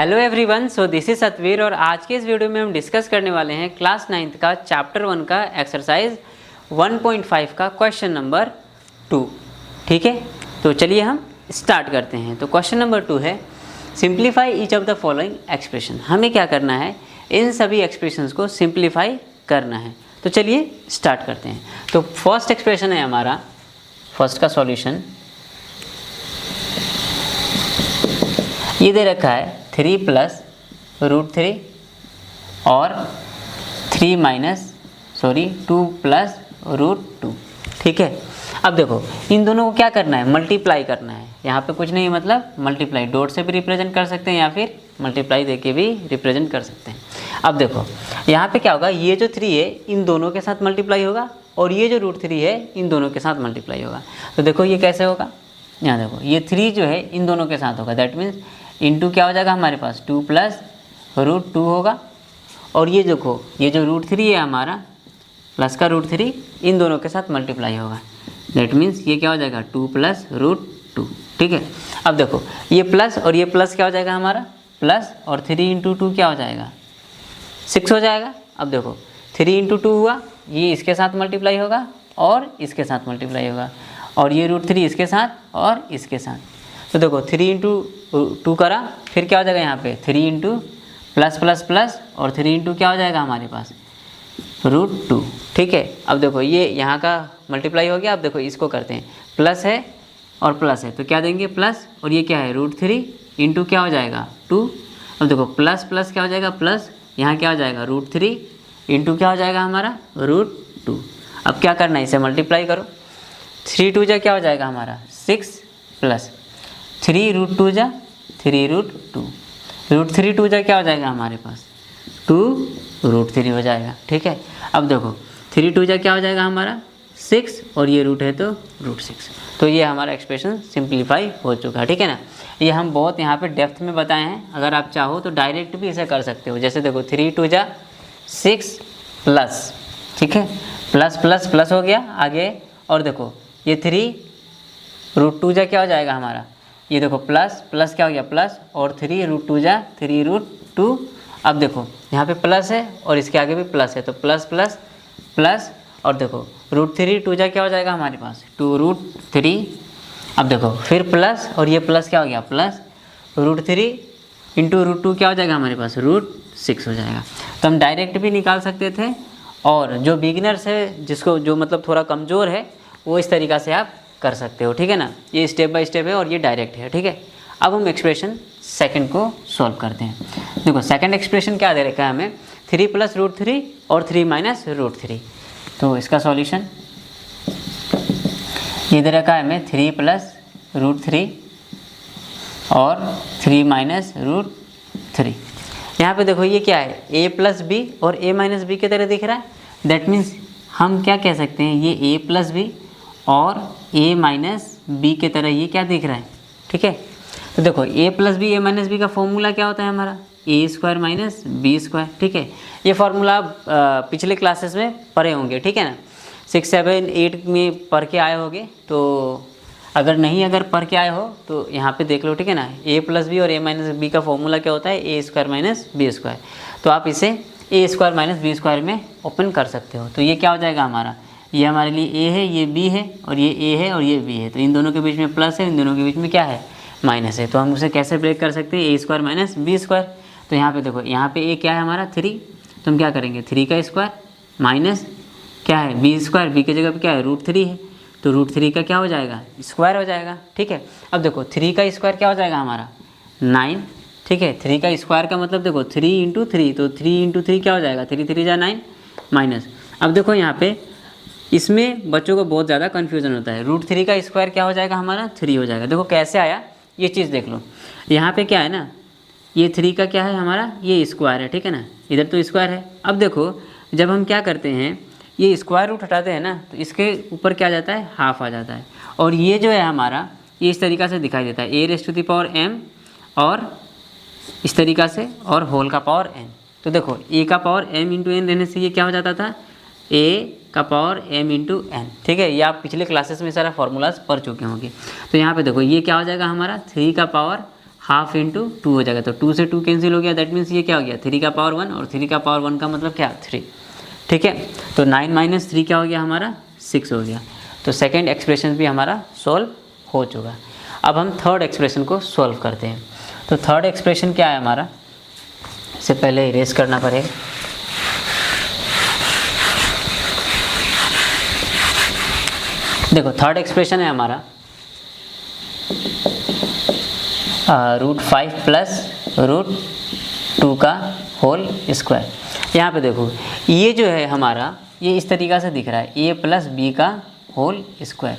Hello everyone, so this is Satveer और आज के इस वीडियो में हम डिस्कस करने वाले हैं क्लास 9th का चैप्टर 1 का एक्सरसाइज 1.5 का क्वेश्चन नंबर 2। ठीक है, तो चलिए हम स्टार्ट करते हैं। तो क्वेश्चन नंबर 2 है simplify each of the following expression. हमें क्या करना है, इन सभी एक्सप्रेशंस को सिंप्लीफाई करना है। तो चलिए स्टार्ट करते हैं। तो फर्स्ट एक्सप्रेशन है हमारा, फर्स्ट का सॉल्यूशन ये दे रखा है 3 प्लस √3 और 2 प्लस √2। ठीक है, अब देखो इन दोनों को क्या करना है, मल्टीप्लाई करना है। यहाँ पे कुछ नहीं, मतलब मल्टीप्लाई डॉट से भी रिप्रेजेंट कर सकते हैं या फिर मल्टीप्लाई देके भी रिप्रेजेंट कर सकते हैं। अब देखो यहाँ पे क्या होगा, ये जो 3 है इन दोनों के साथ मल्टीप्लाई होगा और ये जो √3 है इन दोनों के साथ मल्टीप्लाई होगा। तो देखो ये कैसे होगा, यहाँ देखो ये 3 जो है इन दोनों के साथ होगा, दैट मीन्स इंटू क्या हो जाएगा हमारे पास 2 प्लस √2 होगा। और ये देखो ये जो √3 है हमारा प्लस का √3 इन दोनों के साथ मल्टीप्लाई होगा, दैट मीन्स ये क्या हो जाएगा 2 प्लस √2। ठीक है, अब देखो ये प्लस और ये प्लस क्या हो जाएगा हमारा प्लस, और 3 इंटू 2 क्या हो जाएगा 6 हो जाएगा। अब देखो 3 इंटू 2 हुआ, ये इसके साथ मल्टीप्लाई होगा और इसके साथ मल्टीप्लाई होगा, और ये √3 इसके साथ और इसके साथ। तो देखो 3 इंटू 2 करा, फिर क्या हो जाएगा यहाँ पे 3 इंटू प्लस प्लस प्लस और 3 इंटू क्या हो जाएगा हमारे पास √2। ठीक है, अब देखो ये यहाँ का मल्टीप्लाई हो गया। अब देखो इसको करते हैं, प्लस है और प्लस है तो क्या देंगे प्लस, और ये क्या है √3 इंटू क्या हो जाएगा 2। अब देखो प्लस प्लस क्या हो जाएगा प्लस, यहाँ क्या हो जाएगा √3 इंटू क्या हो जाएगा हमारा √2। अब क्या करना है, इसे मल्टीप्लाई करो, 3 2 जा क्या हो जाएगा हमारा 6 प्लस 3 √2 जा 3 √2, √3 2 जा क्या हो जाएगा हमारे पास 2 √3 हो जाएगा। ठीक है, अब देखो 3 2 जा क्या हो जाएगा हमारा 6 और ये रूट है तो √6। तो ये हमारा एक्सप्रेशन सिंप्लीफाई हो चुका है। ठीक है ना, ये हम बहुत यहाँ पे डेप्थ में बताए हैं। अगर आप चाहो तो डायरेक्ट भी इसे कर सकते हो, जैसे देखो 3 2 जा 6 प्लस, ठीक है प्लस प्लस प्लस हो गया आगे, और देखो ये 3 √2 जा क्या हो जाएगा हमारा, ये देखो प्लस प्लस क्या हो गया प्लस, और 3 √2 जा 3 √2। अब देखो यहाँ पे प्लस है और इसके आगे भी प्लस है तो प्लस प्लस प्लस, और देखो √3 2 जा क्या हो जाएगा हमारे पास 2 √3। अब देखो फिर प्लस और ये प्लस क्या हो गया प्लस, √3 इंटू √2 क्या हो जाएगा हमारे पास √6 हो जाएगा। तो हम डायरेक्ट भी निकाल सकते थे, और जो बिगिनर्स है जिसको जो मतलब थोड़ा कमज़ोर है वो इस तरीक़ा से आप कर सकते हो। ठीक है ना, ये स्टेप बाय स्टेप है और ये डायरेक्ट है। ठीक है, अब हम एक्सप्रेशन सेकंड को सॉल्व करते हैं। देखो सेकंड एक्सप्रेशन क्या दे रखा है हमें, 3 प्लस √3 और 3 माइनस √3। तो इसका सॉल्यूशन ये दे रखा है हमें 3 प्लस √3 और 3 माइनस √3। यहाँ पे देखो ये क्या है a प्लस बी और a माइनस बी की तरह दिख रहा है, दैट मीन्स हम क्या कह सकते हैं ये a प्लस बी और a माइनस बी के तरह ये क्या दिख रहा है। ठीक है, तो देखो a plus b a minus b का फॉर्मूला क्या होता है हमारा a² माइनस b²। ठीक है, ये फार्मूला पिछले क्लासेस में पढ़े होंगे। ठीक है ना, 6 7 8 में पढ़ के आए होंगे, तो अगर पढ़ के आए हो तो यहाँ पे देख लो। ठीक है ना, a प्लस बी और a माइनस बी का फॉर्मूला क्या होता है a² माइनस b²। तो आप इसे a² माइनस b² में ओपन कर सकते हो। तो ये क्या हो जाएगा हमारा, ये हमारे लिए a है, ये b है, और ये a है और ये b है। तो इन दोनों के बीच में प्लस है, इन दोनों के बीच में क्या है माइनस है। तो हम उसे कैसे ब्रेक कर सकते हैं a² माइनस b²। तो यहाँ पे देखो यहाँ पे a क्या है हमारा 3, तो हम क्या करेंगे 3 का स्क्वायर माइनस क्या है b², b की जगह पे क्या है √3 है, तो √3 का क्या हो जाएगा स्क्वायर हो जाएगा। ठीक है, अब देखो 3 का स्क्वायर क्या हो जाएगा हमारा 9। ठीक है, 3 का स्क्वायर का मतलब देखो 3 इंटू 3, तो 3 इंटू 3 क्या हो जाएगा 3 3 जा 9 माइनस। अब देखो यहाँ पे इसमें बच्चों को बहुत ज़्यादा कन्फ्यूज़न होता है, √3 का स्क्वायर क्या हो जाएगा हमारा 3 हो जाएगा। देखो कैसे आया ये चीज़ देख लो, यहाँ पे क्या है ना ये 3 का क्या है हमारा ये स्क्वायर है। ठीक है ना, इधर तो स्क्वायर है। अब देखो जब हम क्या करते हैं ये स्क्वायर रूट हटाते हैं ना, तो इसके ऊपर क्या आ जाता है हाफ आ जाता है, और ये जो है हमारा ये इस तरीक़ा से दिखाई देता है a⁻m और इस तरीक़ा से और होल का पावर n। तो देखो a का पावर m इंटू n रहने से ये क्या हो जाता था a का पावर m इंटू n। ठीक है, ये आप पिछले क्लासेस में सारा फार्मूलाज पढ़ चुके होंगे। तो यहाँ पे देखो ये क्या हो जाएगा हमारा 3 का पावर हाफ इंटू 2 हो जाएगा, तो 2 से 2 कैंसिल हो गया, दैट मीन्स ये क्या हो गया 3 का पावर 1, और 3 का पावर 1 का मतलब क्या 3, ठीक है। तो 9 माइनस 3 क्या हो गया हमारा 6 हो गया। तो सेकेंड एक्सप्रेशन भी हमारा सॉल्व हो चुका। अब हम थर्ड एक्सप्रेशन को सॉल्व करते हैं। तो थर्ड एक्सप्रेशन क्या है हमारा, इससे पहले इरेज करना पड़ेगा। देखो थर्ड एक्सप्रेशन है हमारा √5 प्लस √2 का होल स्क्वायर। यहाँ पे देखो ये जो है हमारा ये इस तरीक़ा से दिख रहा है a प्लस बी का होल स्क्वायर,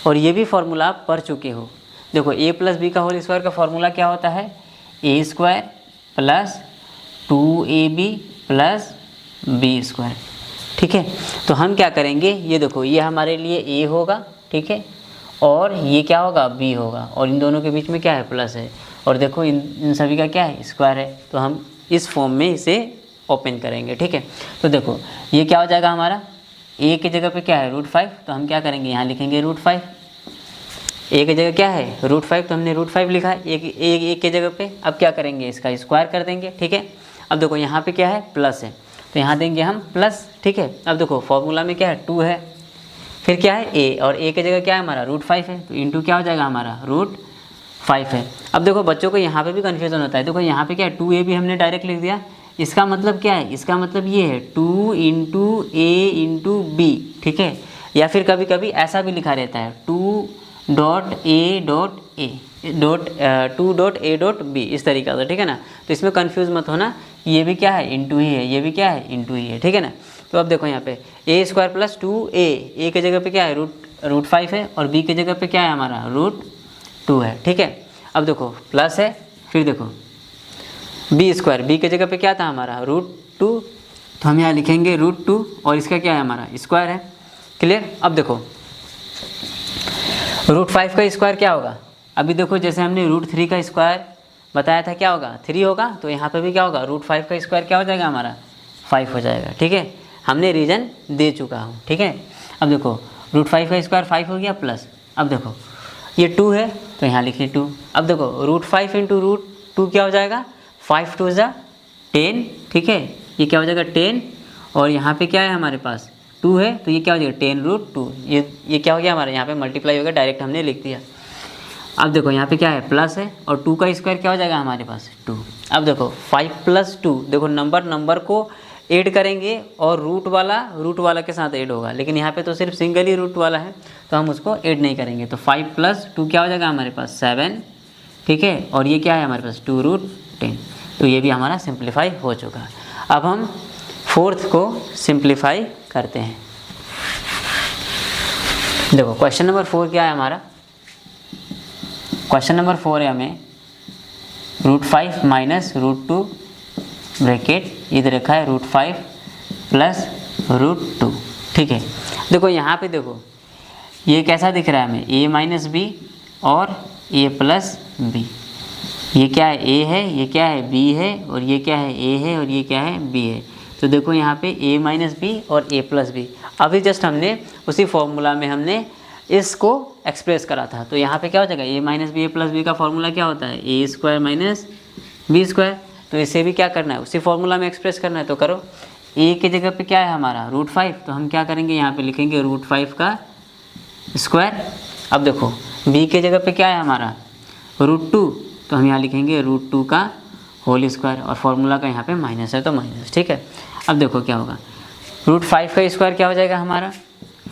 और ये भी फॉर्मूला आप पढ़ चुके हो। देखो a प्लस बी का होल स्क्वायर का फॉर्मूला क्या होता है, a square plus 2ab plus b square, ठीक है। तो हम क्या करेंगे, ये देखो ये हमारे लिए a होगा, ठीक है, और ये क्या होगा b होगा, और इन दोनों के बीच में क्या है प्लस है, और देखो इन सभी का क्या है स्क्वायर है। तो हम इस फॉर्म में इसे ओपन करेंगे, ठीक है। तो देखो ये क्या हो जाएगा हमारा, a की जगह पे क्या है √5, तो हम क्या करेंगे यहाँ लिखेंगे √5। a की जगह क्या है √5, तो हमने √5 लिखा है a की जगह पे। अब क्या करेंगे इसका स्क्वायर कर देंगे, ठीक है। अब देखो यहाँ पे क्या है प्लस है, तो यहाँ देंगे हम प्लस, ठीक है। अब देखो फॉर्मूला में क्या है 2 है, फिर क्या है a, और a की जगह क्या है हमारा √5 है, तो इंटू क्या हो जाएगा हमारा √5 है। अब देखो बच्चों को यहाँ पे भी कन्फ्यूज़न होता है। देखो यहाँ पे क्या है 2a भी हमने डायरेक्ट लिख दिया, इसका मतलब क्या है, इसका मतलब ये है 2 इंटू a इंटू बी, ठीक है। या फिर कभी कभी ऐसा भी लिखा रहता है 2.a.b, इस तरीक़ा से, ठीक है ना। तो इसमें कंफ्यूज मत होना, ये भी क्या है इंटू ही है, ये भी क्या है इंटू ही है, ठीक है ना। तो अब देखो यहाँ पे a स्क्वायर प्लस 2a की जगह पे क्या है √5 है, और b की जगह पे क्या है हमारा √2 है, ठीक है। अब देखो प्लस है, फिर देखो b स्क्वायर, b की जगह पे क्या था हमारा √2, तो हम यहाँ लिखेंगे √2, और इसका क्या है हमारा स्क्वायर है, क्लियर। अब देखो √5 का स्क्वायर क्या होगा, अभी देखो जैसे हमने √3 का स्क्वायर बताया था क्या होगा 3 होगा, तो यहाँ पे भी क्या होगा √5 का स्क्वायर क्या हो जाएगा हमारा 5 हो जाएगा, ठीक है। हमने रीज़न दे चुका हूँ, ठीक है। अब देखो √5 का स्क्वायर 5 हो गया प्लस, अब देखो ये 2 है, तो यहाँ लिखिए 2। अब देखो √5 इंटू √2 क्या हो जाएगा 5 2 ज़ा 10, ठीक है, ये क्या हो जाएगा 10, और यहाँ पे क्या है हमारे पास 2 है, तो ये क्या हो जाएगा 10√2, ये क्या हो गया हमारे यहाँ पे मल्टीप्लाई हो गया, डायरेक्ट हमने लिख दिया। अब देखो यहाँ पे क्या है प्लस है, और 2 का स्क्वायर क्या हो जाएगा हमारे पास 2। अब देखो 5 प्लस 2, देखो नंबर को ऐड करेंगे, और रूट वाला के साथ ऐड होगा, लेकिन यहाँ पे तो सिर्फ सिंगल ही रूट वाला है, तो हम उसको ऐड नहीं करेंगे। तो 5 प्लस 2 क्या हो जाएगा हमारे पास 7, ठीक है, और ये क्या है हमारे पास 2√10, तो ये भी हमारा सिंप्लीफाई हो चुका है। अब हम फोर्थ को सिंप्लीफाई करते हैं। देखो क्वेश्चन नंबर 4 क्या है हमारा, क्वेश्चन नंबर 4 है हमें √5 माइनस √2 ब्रैकेट इधर रखा है √5 प्लस √2, ठीक है। देखो यहाँ पे देखो ये कैसा दिख रहा है हमें a माइनस बी और a प्लस बी, ये क्या है a है, ये क्या है b है, और ये क्या है a है, और ये क्या है b है। तो देखो यहाँ पे a माइनस बी और a प्लस बी, अभी जस्ट हमने उसी फॉर्मूला में हमने इसको एक्सप्रेस करा था। तो यहाँ पे क्या हो जाएगा a minus b a plus b का फॉर्मूला क्या होता है a square minus b square, तो इसे भी क्या करना है उसी फॉर्मूला में एक्सप्रेस करना है। तो करो a की जगह पे क्या है हमारा √5, तो हम क्या करेंगे यहाँ पे लिखेंगे √5 का स्क्वायर। अब देखो b की जगह पे क्या है हमारा √2, तो हम यहाँ लिखेंगे √2 का होल स्क्वायर, और फॉर्मूला का यहाँ पे माइनस है तो माइनस, ठीक है। अब देखो क्या होगा √5 का स्क्वायर क्या हो जाएगा हमारा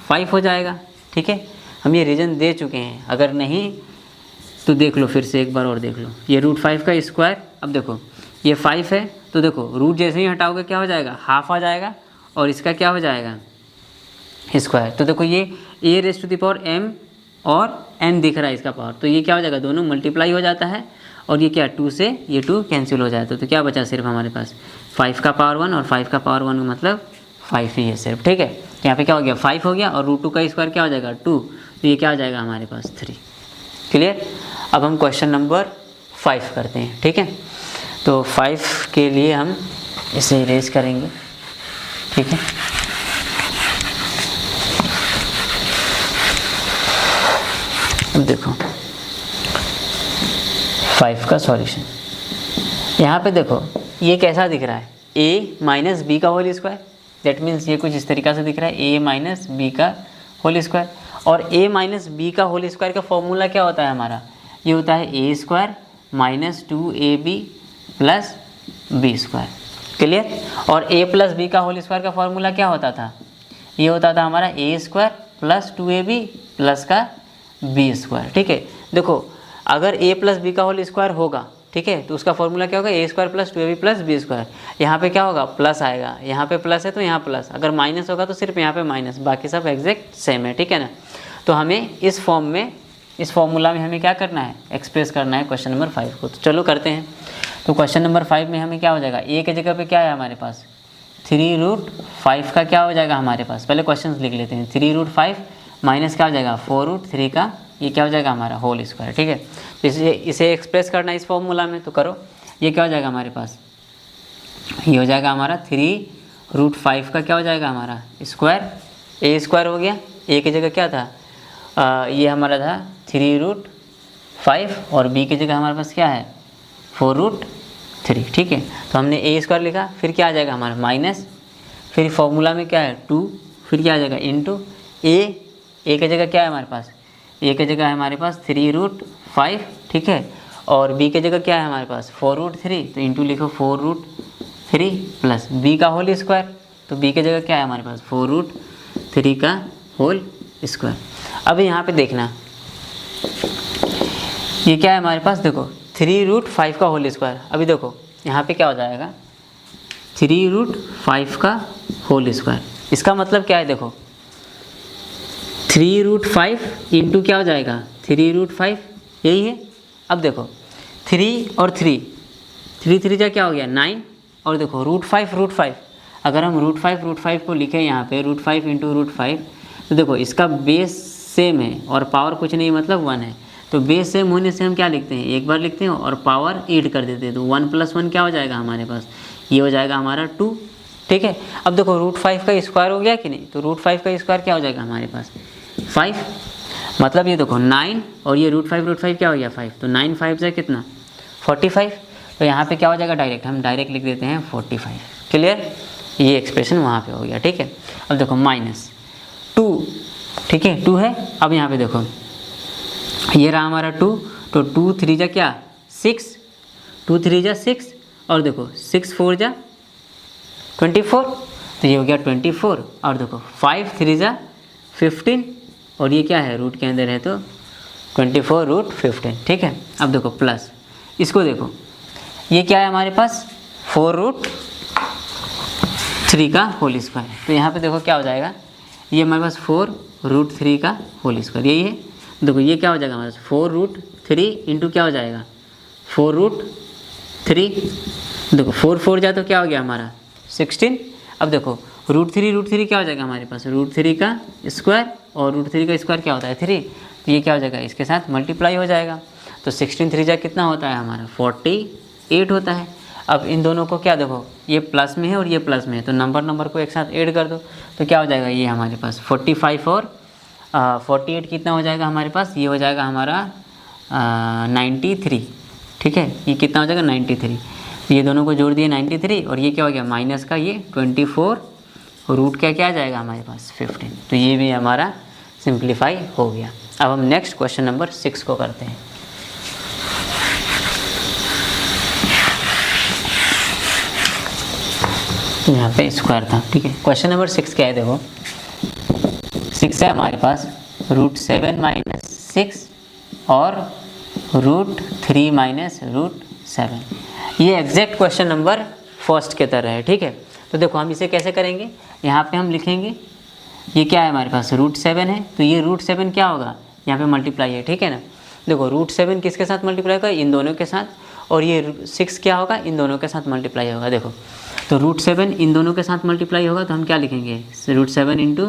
5 हो जाएगा, ठीक है। हम ये रीजन दे चुके हैं, अगर नहीं तो देख लो फिर से एक बार और देख लो। ये √5 का स्क्वायर, अब देखो ये 5 है, तो देखो रूट जैसे ही हटाओगे क्या हो जाएगा हाफ आ जाएगा, और इसका क्या हो जाएगा स्क्वायर। तो देखो ये a⁻m और n दिख रहा है इसका पावर, तो ये क्या हो जाएगा दोनों मल्टीप्लाई हो जाता है, और ये क्या 2 से ये 2 कैंसिल हो जाता है। तो क्या बचा सिर्फ हमारे पास 5 का पावर 1, और 5 का पावर 1 मतलब 5 ही है सिर्फ, ठीक है। तो यहाँ पे क्या हो गया 5 हो गया, और √2 का स्क्वायर क्या हो जाएगा 2, तो ये क्या हो जाएगा हमारे पास 3, क्लियर। अब हम क्वेश्चन नंबर 5 करते हैं, ठीक है। तो 5 के लिए हम इसे इरेज करेंगे, ठीक है। अब देखो 5 का सॉल्यूशन। यहाँ पे देखो ये कैसा दिख रहा है, a माइनस बी का होल स्क्वायर, दैट मीन्स ये कुछ इस तरीक़ा से दिख रहा है a माइनस बी का होल स्क्वायर। और a माइनस बी का होल स्क्वायर का फॉर्मूला क्या होता है हमारा, ये होता है a square minus 2ab plus b square. Clear. और a प्लस बी का होल स्क्वायर का फॉर्मूला क्या होता था, ये होता था हमारा a square plus 2ab plus का बी स्क्वायर। ठीक है, देखो अगर a प्लस बी का होल स्क्वायर होगा, ठीक है, तो उसका फॉर्मूला क्या होगा, a square plus 2ab plus b square. यहाँ पे क्या होगा, प्लस आएगा, यहाँ पे प्लस है तो यहाँ प्लस, अगर माइनस होगा तो सिर्फ यहाँ पे माइनस, बाकी सब एग्जैक्ट सेम है। ठीक है ना। तो हमें इस फॉर्म में, इस फॉर्मूला में हमें क्या करना है, एक्सप्रेस करना है क्वेश्चन नंबर 5 को। तो चलो करते हैं। तो क्वेश्चन नंबर 5 में हमें क्या हो जाएगा, a के जगह पे क्या है हमारे पास 3√5 का क्या हो जाएगा हमारे पास, पहले क्वेश्चन लिख लेते हैं। 3√5 माइनस क्या हो जाएगा 4√3 का, ये क्या हो जाएगा हमारा होल स्क्वायर। ठीक है, तो इसे एक्सप्रेस करना है इस फॉर्मूला में, तो करो। ये क्या हो जाएगा हमारे पास, ये हो जाएगा हमारा 3√5 का क्या हो जाएगा हमारा स्क्वायर, a स्क्वायर हो गया, a की जगह क्या था, ये हमारा था 3√5 और b की जगह हमारे पास क्या है 4√3। ठीक है, तो हमने a स्क्वायर लिखा, फिर क्या आ जाएगा हमारा माइनस, फिर फॉर्मूला में क्या है 2, फिर क्या आ जाएगा इंटू a की जगह क्या है हमारे पास, a की जगह है हमारे पास 3√5। ठीक है, और b की जगह क्या है हमारे पास 4√3, तो इंटू लिखो 4√3 प्लस b का होल स्क्वायर, तो b की जगह क्या है हमारे पास 4√3 का होल स्क्वायर। अब यहाँ पे देखना ये क्या है हमारे पास, देखो 3√5 का होल स्क्वायर। अभी देखो यहाँ पे क्या हो जाएगा 3√5 का होल स्क्वायर, इसका मतलब क्या है, देखो 3√5 इंटू क्या हो जाएगा 3√5, यही है। अब देखो 3 और 3 जा क्या हो गया 9, और देखो √5 अगर हम √5 को लिखें यहाँ पे √5 इंटू √5, तो देखो इसका बेस सेम है और पावर कुछ नहीं मतलब 1 है, तो बेस सेम होने से हम क्या लिखते हैं, एक बार लिखते हैं और पावर ऐड कर देते हैं, तो 1 + 1 क्या हो जाएगा हमारे पास, ये हो जाएगा हमारा 2। ठीक है, अब देखो √5 का स्क्वायर हो गया कि नहीं, तो √5 का स्क्वायर क्या हो जाएगा हमारे पास 5, मतलब ये देखो 9 और ये √5 क्या हो गया 5, तो 9 5 से कितना 45, तो यहाँ पे क्या हो जाएगा डायरेक्ट, हम डायरेक्ट लिख देते हैं 45। क्लियर, ये एक्सप्रेशन वहाँ पे हो गया। ठीक है, अब देखो -2, ठीक है 2 है। अब यहाँ पे देखो ये रहा हमारा 2, तो 2 3 जा क्या 6, 2 3 जा 6, और देखो 6 4 जा 24, तो ये हो गया 24, और देखो 5 3 जा 15, और ये क्या है रूट के अंदर है तो 24√15। ठीक है, अब देखो प्लस, इसको देखो ये क्या है हमारे पास 4√3 का होल स्क्वायर, तो यहाँ पे देखो क्या हो जाएगा, ये हमारे पास 4√3 का होल स्क्वायर, यही है। देखो ये क्या हो जाएगा हमारे पास 4√3 इंटू क्या हो जाएगा 4√3, देखो 4 4 जा तो क्या हो गया हमारा 16। अब देखो √3 क्या हो जाएगा हमारे पास √3 का स्क्वायर, और √3 का स्क्वायर क्या होता है 3, तो ये क्या हो जाएगा इसके साथ मल्टीप्लाई हो जाएगा, तो 16 3 जा कितना होता है हमारा 48 होता है। अब इन दोनों को क्या देखो ये प्लस में है और ये प्लस में है, तो नंबर को एक साथ ऐड कर दो, तो क्या हो जाएगा ये हमारे पास 45 और 48 कितना हो जाएगा हमारे पास, ये हो जाएगा हमारा 93। ठीक है, ये कितना हो जाएगा 93, ये दोनों को जोड़ दिए 93, और ये क्या हो गया माइनस का ये 24, रूट क्या आ जाएगा हमारे पास 15, तो ये भी हमारा सिंप्लीफाई हो गया। अब हम नेक्स्ट क्वेश्चन नंबर 6 को करते हैं। यहाँ पे स्क्वायर था। ठीक है, क्वेश्चन नंबर 6 क्या है, देखो 6 है हमारे पास √7 - 6 और √3 - √7, ये एग्जैक्ट क्वेश्चन नंबर फर्स्ट के तरह है। ठीक है, तो देखो हम इसे कैसे करेंगे, यहाँ पे हम लिखेंगे ये क्या है हमारे पास √7 है, तो ये √7 क्या होगा यहाँ पे मल्टीप्लाई है। ठीक है ना, देखो √7 किसके साथ मल्टीप्लाई होगा, इन दोनों के साथ, और ये 6 क्या होगा इन दोनों के साथ मल्टीप्लाई होगा। देखो तो √7 इन दोनों के साथ मल्टीप्लाई होगा, तो हम क्या लिखेंगे √7 इंटू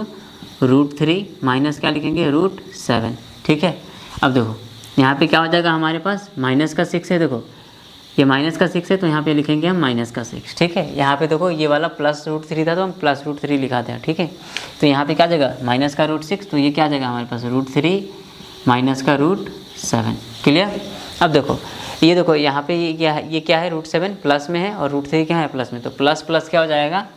√3 माइनस क्या लिखेंगे √7। ठीक है, अब देखो यहाँ पे क्या हो जाएगा हमारे पास माइनस का 6 है, देखो ये माइनस का 6 है, तो यहाँ पे लिखेंगे हम माइनस का 6। ठीक है, यहाँ पे देखो ये वाला प्लस √3 था, तो हम प्लस √3 लिखाते हैं। ठीक है, तो यहाँ पे क्या जाएगा माइनस का √6, तो ये क्या जाएगा हमारे पास √3 माइनस का √7। क्लियर, अब देखो ये देखो यहाँ पे ये क्या है, √7 प्लस में है और √3 क्या है, प्लस में। तो प्लस प्लस क्या हो जाएगा,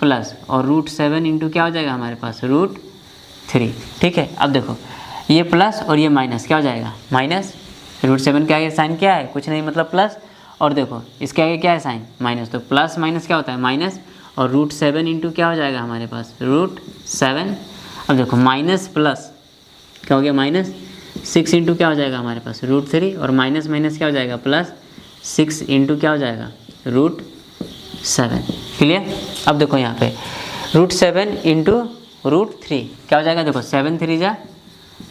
प्लस, और √7 इंटू क्या हो जाएगा हमारे पास, √3। ठीक है, अब देखो ये प्लस और ये माइनस क्या हो जाएगा, माइनस। √7 के आगे साइन क्या है, कुछ नहीं मतलब प्लस, और देखो इसके आगे क्या है साइन, माइनस। तो प्लस माइनस क्या होता है, माइनस, और √7 इंटू क्या हो जाएगा हमारे पास, √7। अब देखो माइनस प्लस क्या हो गया, माइनस 6 इंटू क्या हो जाएगा हमारे पास, √3, और माइनस माइनस क्या हो जाएगा, प्लस 6 इंटू क्या हो जाएगा, √7। क्लियर। अब देखो यहाँ पे √7 इंटू √3 क्या हो जाएगा, देखो 7 3 जा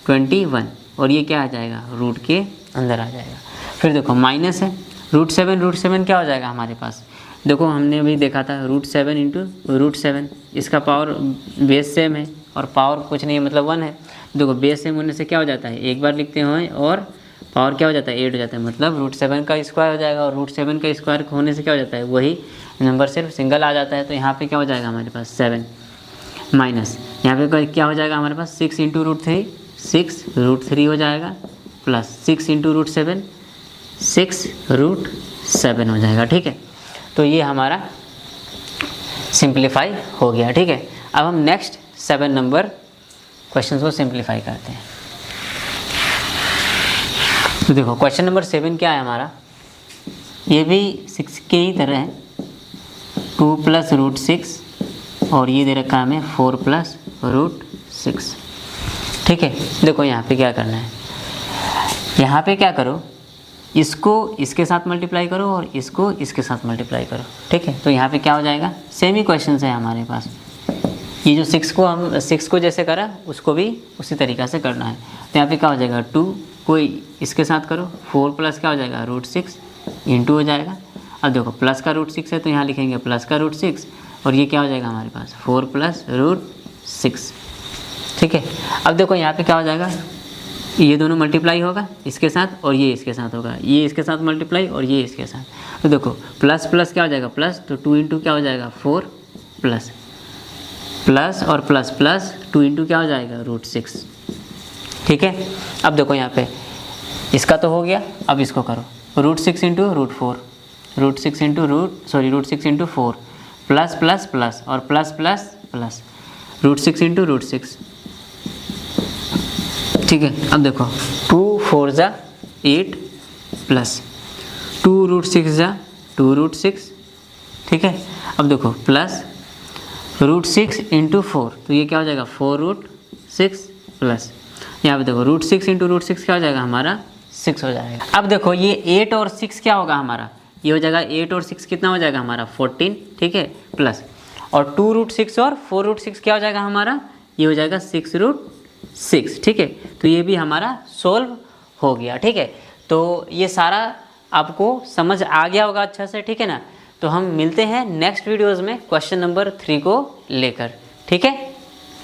21, और ये क्या आ जाएगा, रूट के अंदर आ जाएगा। फिर देखो माइनस है, √7 क्या हो जाएगा हमारे पास, देखो हमने अभी देखा था √7 इंटू √7, इसका पावर बेस सेम है और पावर कुछ नहीं है मतलब 1 है। देखो बेस सेम होने से क्या हो जाता है, एक बार लिखते हैं और पावर क्या हो जाता है, 8 हो जाता है, मतलब √7 का स्क्वायर हो जाएगा, और √7 का स्क्वायर होने से क्या हो जाता है, वही नंबर सिर्फ सिंगल आ जाता है। तो यहाँ पे क्या हो जाएगा हमारे पास 7 माइनस, यहाँ पे क्या हो जाएगा हमारे पास 6 इंटू √3, 6 √3 हो जाएगा, प्लस 6 इंटू √7, 6 √7 हो जाएगा। ठीक है, तो ये हमारा सिंप्लीफाई हो गया। ठीक है, अब हम नेक्स्ट 7 नंबर क्वेश्चन को सिंप्लीफाई करते हैं। तो देखो क्वेश्चन नंबर 7 क्या है हमारा, ये भी 6 के ही तरह है, 2 + √6, और ये दे रखा है हमें 4 + √6। ठीक है, देखो यहाँ पे क्या करना है, यहाँ पे क्या करो, इसको इसके साथ मल्टीप्लाई करो और इसको इसके साथ मल्टीप्लाई करो। ठीक है, तो यहाँ पे क्या हो जाएगा, सेम ही क्वेश्चन है हमारे पास। ये जो 6 को जैसे करा उसको भी उसी तरीक़ा से करना है। तो यहाँ पे क्या हो जाएगा, 2 को इसके साथ करो, 4 प्लस क्या हो जाएगा, √6 इंटू हो जाएगा। अब देखो प्लस का √6 है तो यहाँ लिखेंगे प्लस का √6, और ये क्या हो जाएगा हमारे पास 4 + √6। ठीक है, अब देखो यहाँ पे क्या हो जाएगा, ये दोनों मल्टीप्लाई होगा इसके साथ और ये इसके साथ होगा, ये इसके साथ मल्टीप्लाई और ये इसके साथ। तो देखो प्लस प्लस क्या हो जाएगा, प्लस, तो 2 इंटू क्या हो जाएगा 4 प्लस, प्लस और प्लस प्लस 2 इंटू क्या हो जाएगा √6। ठीक है, अब देखो यहाँ पे इसका तो हो गया, अब इसको करो √6 into √4, √6 into 4 plus plus plus और प्लस प्लस प्लस √6 इंटू √6। ठीक है, अब देखो 2 4 जा 8 प्लस 2 √6 जा 2 √6। ठीक है, अब देखो प्लस √6 इंटू 4, तो ये क्या हो जाएगा 4 √6 प्लस, यहाँ पे देखो √6 इंटू √6 क्या हो जाएगा हमारा 6 हो जाएगा। अब देखो ये 8 और 6 क्या होगा हमारा, ये हो जाएगा 8 और 6 कितना हो जाएगा हमारा 14। ठीक है, प्लस और 2 √6 और 4 √6 क्या हो जाएगा हमारा, ये हो जाएगा 6 √6। ठीक है, तो ये भी हमारा सोल्व हो गया। ठीक है, तो ये सारा आपको समझ आ गया होगा अच्छा से। ठीक है ना, तो हम मिलते हैं नेक्स्ट वीडियोज़ में क्वेश्चन नंबर 3 को लेकर। ठीक है।